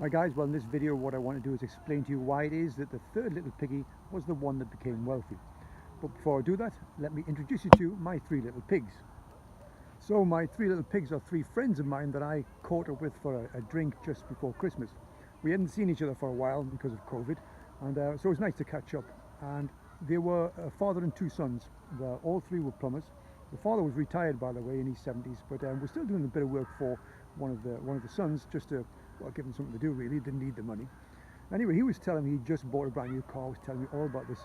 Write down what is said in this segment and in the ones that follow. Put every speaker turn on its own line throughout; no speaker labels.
Hi guys, well in this video what I want to do is explain to you why it is that the third little piggy was the one that became wealthy. But before I do that, let me introduce you to my three little pigs. So my three little pigs are three friends of mine that I caught up with for a drink just before Christmas. We hadn't seen each other for a while because of COVID, and so it was nice to catch up. And they were a father and two sons. All three were plumbers. The father was retired, by the way, in his 70s, but we're still doing a bit of work for one of the sons, just to give him something to do. Really, didn't need the money. Anyway, he was telling me he just bought a brand new car. He was telling me all about this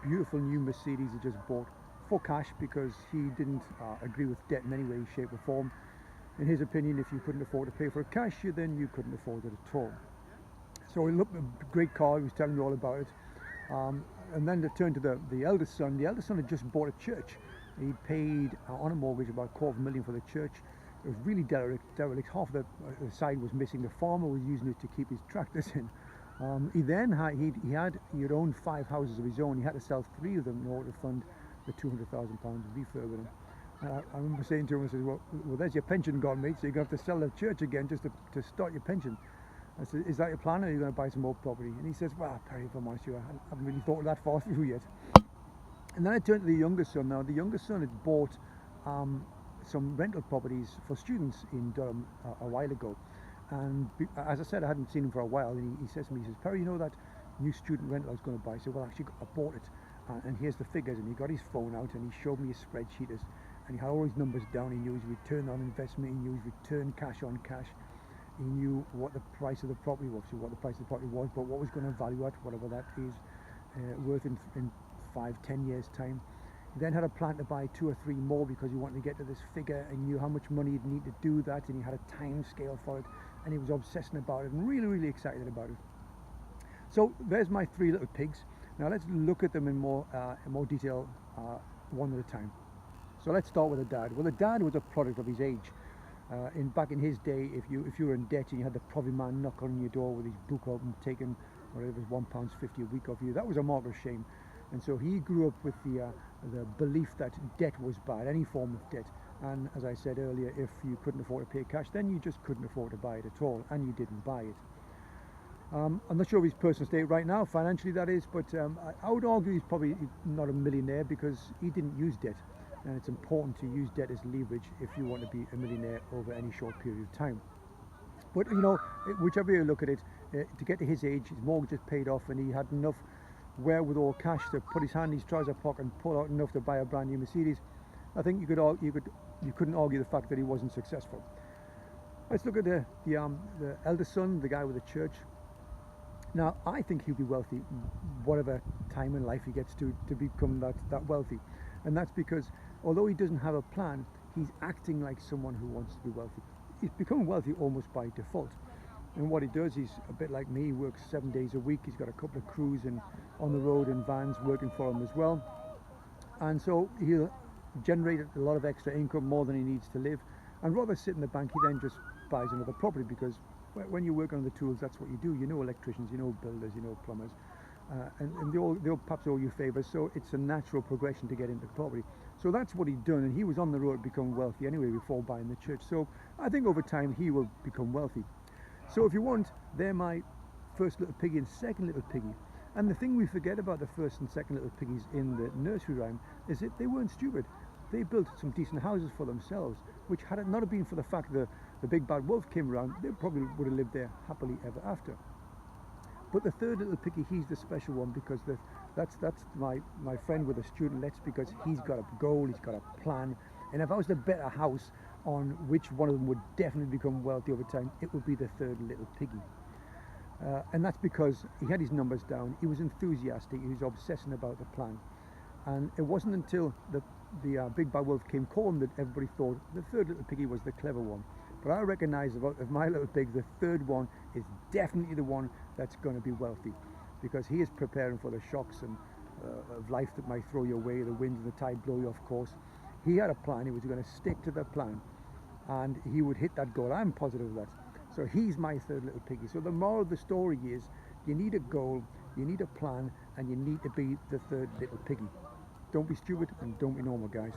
beautiful new Mercedes he just bought for cash because he didn't agree with debt in any way, shape or form. In his opinion, if you couldn't afford to pay for it cash, then you couldn't afford it at all. So he looked at a great car. He was telling me all about it. And then to turn to the eldest son. The eldest son had just bought a church. He paid on a mortgage about $250,000 for the church. It was really derelict. Half the side was missing. The farmer was using it to keep his tractors in. He had owned 5 houses of his own. He had to sell 3 of them in order to fund the £200,000 refurbing them. I remember saying to him, I said, well, there's your pension gone, mate, so you're going to have to sell the church again just to start your pension. I said, is that your plan, or are you going to buy some more property? And he says, well, Perry, if I'm honest with you, I haven't really thought that far through yet. And then I turned to the youngest son. Now, the youngest son had bought some rental properties for students in Durham a while ago. And as I said, I hadn't seen him for a while. And he says to me, he says, Perry, you know that new student rental I was going to buy? I said, well, actually, I bought it. And here's the figures. And he got his phone out and he showed me a spreadsheet. And he had all his numbers down. He knew his return on investment. He knew his return cash on cash. He knew what the price of the property was, obviously what the price of the property was, but what was going to value at, whatever that is, worth in 5-10 years time. He then had a plan to buy 2 or 3 more because he wanted to get to this figure and knew how much money he'd need to do that, and he had a time scale for it, and he was obsessing about it and really excited about it. So there's my 3 little pigs. Now let's look at them in more detail, one at a time. So let's start with the dad. Well, the dad was a product of his age. Back in his day, if you were in debt and you had the property man knock on your door with his book open, taking whatever it was, £1.50 a week off you, that was a mark of shame. And so he grew up with the belief that debt was bad, any form of debt. And as I said earlier, if you couldn't afford to pay cash, then you just couldn't afford to buy it at all, and you didn't buy it. I'm not sure of his personal state right now, financially that is, but I would argue he's probably not a millionaire because he didn't use debt. And it's important to use debt as leverage if you want to be a millionaire over any short period of time. But you know, whichever you look at it, to get to his age, his mortgage is paid off, and he had enough wherewithal cash to put his hand in his trouser pocket and pull out enough to buy a brand new Mercedes. I think you couldn't argue the fact that he wasn't successful. Let's look at the eldest son, the guy with the church. Now, I think he'll be wealthy whatever time in life he gets to become that wealthy. And that's because although he doesn't have a plan, he's acting like someone who wants to be wealthy. He's become wealthy almost by default. And what he does, he's a bit like me. He works 7 days a week. He's got a couple of crews on the road in vans working for him as well. And so he'll generate a lot of extra income, more than he needs to live. And rather sit in the bank, he then just buys another property, because when you work on the tools, that's what you do. You know electricians, you know builders, you know plumbers. And they'll perhaps owe you favours, so it's a natural progression to get into property. So that's what he'd done, and he was on the road to become wealthy anyway before buying the church. So I think over time he will become wealthy. So if you want, they're my first little piggy and second little piggy. And the thing we forget about the first and second little piggies in the nursery rhyme is that they weren't stupid. They built some decent houses for themselves, which had it not been for the fact that the big bad wolf came around, they probably would have lived there happily ever after. But the third little piggy, he's the special one, because that's my friend with the student-lets, because he's got a goal, he's got a plan. And if I was to bet a house on which one of them would definitely become wealthy over time, it would be the third little piggy. And that's because he had his numbers down, he was enthusiastic, he was obsessing about the plan. And it wasn't until the big bad wolf came calling that everybody thought the third little piggy was the clever one. But I recognise of my little pigs, the third one is definitely the one that's going to be wealthy, because he is preparing for the shocks of life that might throw you away, the winds and the tide blow you off course. He had a plan, he was going to stick to the plan, and he would hit that goal. I'm positive of that. So he's my third little piggy. So the moral of the story is, you need a goal, you need a plan, and you need to be the third little piggy. Don't be stupid and don't be normal, guys.